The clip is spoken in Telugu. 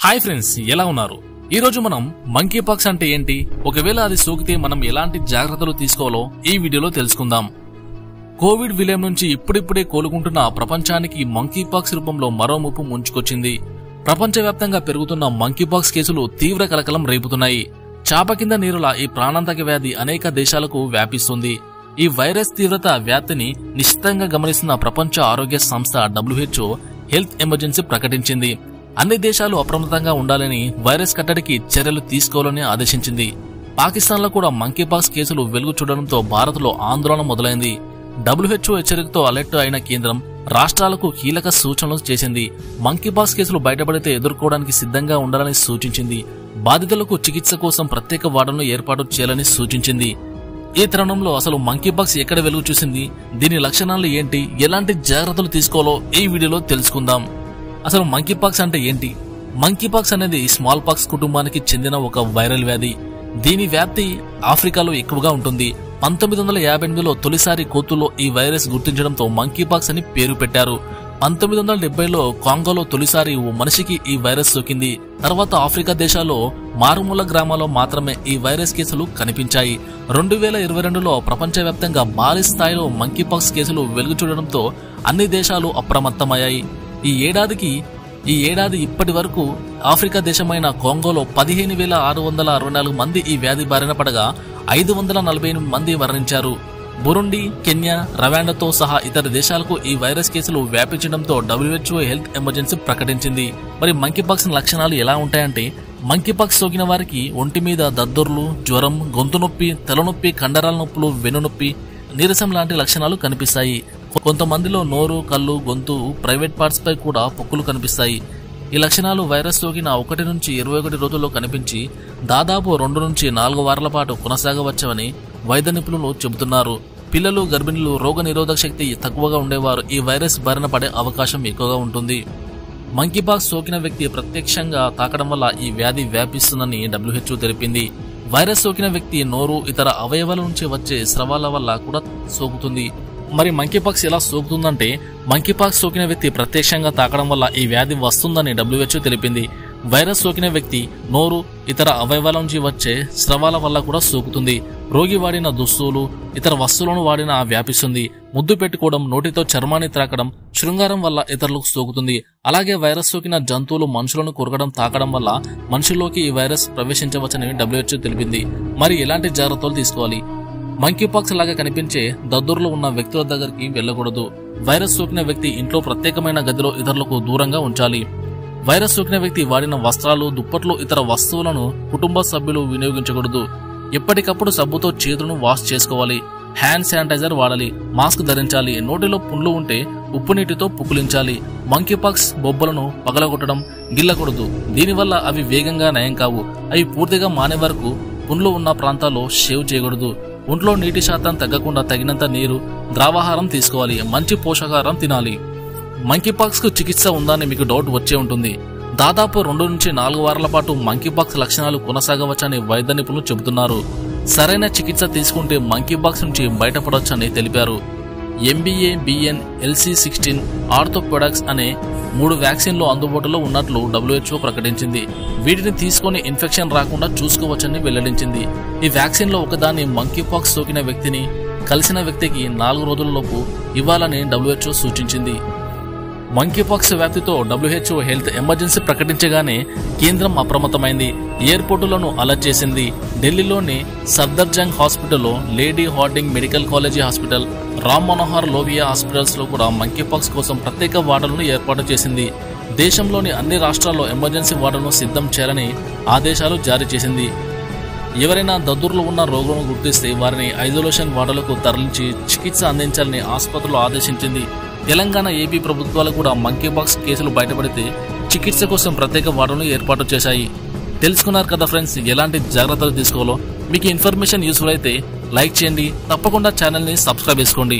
హాయ్ ఫ్రెండ్స్, ఎలా ఉన్నారు? ఈ రోజు మనం మంకీ పాక్స్ అంటే ఏంటి, ఒకవేళ అది సోకితే మనం ఎలాంటి జాగ్రత్తలు తీసుకోవాలో ఈ వీడియోలో తెలుసుకుందాం. కోవిడ్ విలయం నుంచి ఇప్పుడిప్పుడే కోలుకుంటున్న ప్రపంచానికి మంకీ పాక్స్ రూపంలో మరో ముప్పు ముంచుకొచ్చింది. ప్రపంచవ్యాప్తంగా పెరుగుతున్న మంకీ పాక్స్ కేసులు తీవ్ర కలకలం రేపుతున్నాయి. చాప కింద నీరులా ఈ ప్రాణాంతక వ్యాధి అనేక దేశాలకు వ్యాపిస్తుంది. ఈ వైరస్ తీవ్రత వ్యాప్తిని నిశ్చితంగా గమనిస్తున్న ప్రపంచ ఆరోగ్య సంస్థ WHO హెల్త్ ఎమర్జెన్సీ ప్రకటించింది. అన్ని దేశాలు అప్రమత్తంగా ఉండాలని, వైరస్ కట్టడికి చర్యలు తీసుకోవాలని ఆదేశించింది. పాకిస్తాన్ లో కూడా మంకీ పాక్స్ కేసులు వెలుగు చూడడంతో భారత్ లో ఆందోళన మొదలైంది. WHO హెచ్చరికతో అలర్ట్ అయిన కేంద్రం రాష్ట్రాలకు కీలక సూచనలు చేసింది. మంకీ పాక్స్ కేసులు బయటపడితే ఎదుర్కోవడానికి సిద్ధంగా ఉండాలని సూచించింది. బాధితులకు చికిత్స కోసం ప్రత్యేక వార్డులను ఏర్పాటు చేయాలని సూచించింది. ఈ తరుణంలో అసలు మంకీ పాక్స్ ఎక్కడ వెలుగు చూసింది, దీని లక్షణాలు ఏంటి, ఎలాంటి జాగ్రత్తలు తీసుకోవాలో ఈ వీడియోలో తెలుసుకుందాం. అసలు మంకీ పాక్స్ అంటే ఏంటి? మంకీ పాక్స్ అనేది స్మాల్ పాక్స్ కుటుంబానికి చెందిన ఒక వైరల్ వ్యాధి. దీని వ్యాప్తి ఆఫ్రికాలో ఎక్కువగా ఉంటుంది. 1958లో తొలిసారి కోతుల్లో ఈ వైరస్ గుర్తించడంతో మంకీ పాక్స్ అని పేరు పెట్టారు. 1970లో కాంగోలో తొలిసారి ఓ మనిషికి ఈ వైరస్ సోకింది. తర్వాత ఆఫ్రికా దేశాల్లో మారుమూల గ్రామాల్లో మాత్రమే ఈ వైరస్ కేసులు కనిపించాయి. 2022లో ప్రపంచవ్యాప్తంగా భారీ స్థాయిలో మంకీ పాక్స్ కేసులు వెలుగు చూడడంతో అన్ని దేశాలు అప్రమత్తమయ్యాయి. ఈ ఏడాది ఇప్పటి వరకు ఆఫ్రికా దేశమైన కాంగోలో 15,664 మంది ఈ వ్యాధి బారిన పడగా 548 మంది మరణించారు. బురుండి, కెన్యా, రవాండాతో సహా ఇతర దేశాలకు ఈ వైరస్ కేసులు వ్యాపించడంతో WHO హెల్త్ ఎమర్జెన్సీ ప్రకటించింది. మరి మంకీ పాక్స్ లక్షణాలు ఎలా ఉంటాయంటే, మంకీ పాక్స్ సోకిన వారికి ఒంటి మీద దద్దుర్లు, జ్వరం, గొంతు నొప్పి, తలనొప్పి, కండరాల నొప్పులు, వెన్నునొప్పి, నీరసం లాంటి లక్షణాలు కనిపిస్తాయి. కొంతమందిలో నోరు, కళ్ళు, గొంతు, ప్రైవేట్ పార్ట్స్ పై కూడా పొక్కులు కనిపిస్తాయి. ఈ లక్షణాలు వైరస్ సోకిన 1 నుంచి 21 రోజుల్లో కనిపించి దాదాపు 2 నుంచి 4 వారాల పాటు కొనసాగవచ్చని వైద్య నిపుణులు చెబుతున్నారు. పిల్లలు, గర్భిణులు, రోగ నిరోధక శక్తి తక్కువగా ఉండేవారు ఈ వైరస్ బారిన పడే అవకాశం ఎక్కువగా ఉంటుంది. మంకీ పాక్స్ సోకిన వ్యక్తి ప్రత్యక్షంగా తాకడం వల్ల ఈ వ్యాధి వ్యాపిస్తుందని WHO తెలిపింది. వైరస్ సోకిన వ్యక్తి నోరు, ఇతర అవయవాల నుంచి వచ్చే స్రవాల వల్ల కూడా సోకుతుంది. మరి మంకీ పాక్స్ ఎలా సోకుతుందంటే, మంకీ పాక్స్ సోకిన వ్యక్తి ప్రత్యక్షంగా తాకడం వల్ల ఈ వ్యాధి వస్తుందని WHO తెలిపింది. వైరస్ సోకిన వ్యక్తి నోరు, ఇతర అవయవాల నుంచి వచ్చే స్రవాల వల్ల కూడా సోకుతుంది. రోగి వాడిన దుస్తులు, ఇతర వస్తువులను వాడిన వ్యాపిస్తుంది. ముద్దు పెట్టుకోవడం, నోటితో చర్మాన్ని త్రాకడం, శృంగారం వల్ల ఇతరులకు సోకుతుంది. అలాగే వైరస్ సోకిన జంతువులు మనుషులను కొరకడం, తాకడం వల్ల మనుషుల్లోకి ఈ వైరస్ ప్రవేశించవచ్చని WHO తెలిపింది. మరి ఎలాంటి జాగ్రత్తలు తీసుకోవాలి? మంకీ పాక్స్ లాగా కనిపించే దద్దుర్లు ఉన్న వ్యక్తుల దగ్గరికి వెళ్లకూడదు. వైరస్ సోకిన వ్యక్తి ఇంట్లో ప్రత్యేకమైన గదిలో ఇతరులకు దూరంగా ఉంచాలి. వైరస్ సోకిన వ్యక్తి వాడిన వస్త్రాలు, దుప్పట్లు, ఇతర వస్తువులను కుటుంబ సభ్యులు వినియోగించకూడదు. ఎప్పటికప్పుడు సబ్బుతో చేతులను వాష్ చేసుకోవాలి. హ్యాండ్ శానిటైజర్ వాడాలి. మాస్క్ ధరించాలి. నోటిలో పుండ్లు ఉంటే ఉప్పు నీటితో పుక్కిలించాలి. Monkey pox బొబ్బలను పగలగొట్టడం, గిల్లకూడదు. దీనివల్ల అవి వేగంగా నయం కావు. అవి పూర్తిగా మానే వరకు పుండ్లు ఉన్న ప్రాంతాల్లో షేవ్ చేయకూడదు. ఒంట్లో నీటి శాతం తగ్గకుండా తగినంత నీరు, ద్రావాహారం తీసుకోవాలి. మంచి పోషకాహారం తినాలి. మంకీ పాక్స్ కు చికిత్స ఉందని మీకు డౌట్ వచ్చే ఉంటుంది. దాదాపు 2 నుంచి 4 వారాల పాటు మంకీ పాక్స్ లక్షణాలు కొనసాగవచ్చని వైద్య నిపుణులు చెబుతున్నారు. సరైన చికిత్స తీసుకుంటే మంకీ పాక్స్ నుంచి బయటపడవచ్చని తెలిపారు. MBA, BN, LC16 ఆర్థోపెడాక్స్ అనే 3 వ్యాక్సిన్లు అందుబాటులో ఉన్నట్లు WHO ప్రకటించింది. వీటిని తీసుకుని ఇన్ఫెక్షన్ రాకుండా చూసుకోవచ్చని వెల్లడించింది. ఈ వ్యాక్సిన్లో ఒకదాన్ని మంకీ పాక్స్ సోకిన వ్యక్తిని కలిసిన వ్యక్తికి 4 రోజులలోపు ఇవ్వాలని WHO సూచించింది. మంకీ పాక్స్ వ్యాప్తితో WHO హెల్త్ ఎమర్జెన్సీ ప్రకటించగానే కేంద్రం అప్రమత్తమైంది. ఎయిర్పోర్టులను అలర్ట్ చేసింది. ఢిల్లీలోని సఫ్దర్జంగ్ హాస్పిటల్లో, lady Hardinge medical college hospital, Ram Manohar Lohia hospitals లో కూడా మంకీ పాక్స్ కోసం ప్రత్యేక వార్డులను ఏర్పాటు చేసింది. దేశంలోని అన్ని రాష్ట్రాల్లో ఎమర్జెన్సీ వార్డులను సిద్ధం చేయాలని ఆదేశాలు జారీ చేసింది. ఎవరైనా దద్దుర్లు ఉన్న రోగులను గుర్తిస్తే వారిని ఐసోలేషన్ వార్డులకు తరలించి చికిత్స అందించాలని ఆసుపత్రులు ఆదేశించింది. తెలంగాణ, ఏపీ ప్రభుత్వాలు కూడా మంకీ పాక్స్ కేసులు బయటపడితే చికిత్స కోసం ప్రత్యేక వార్డులను ఏర్పాటు చేశాయి. తెలుసుకున్నారు కదా ఫ్రెండ్స్, ఎలాంటి జాగ్రత్తలు తీసుకోవాలో. మీకు ఇన్ఫర్మేషన్ యూస్ఫుల్ అయితే లైక్ చేయండి. తప్పకుండా ఛానల్ ని సబ్స్క్రైబ్ చేసుకోండి.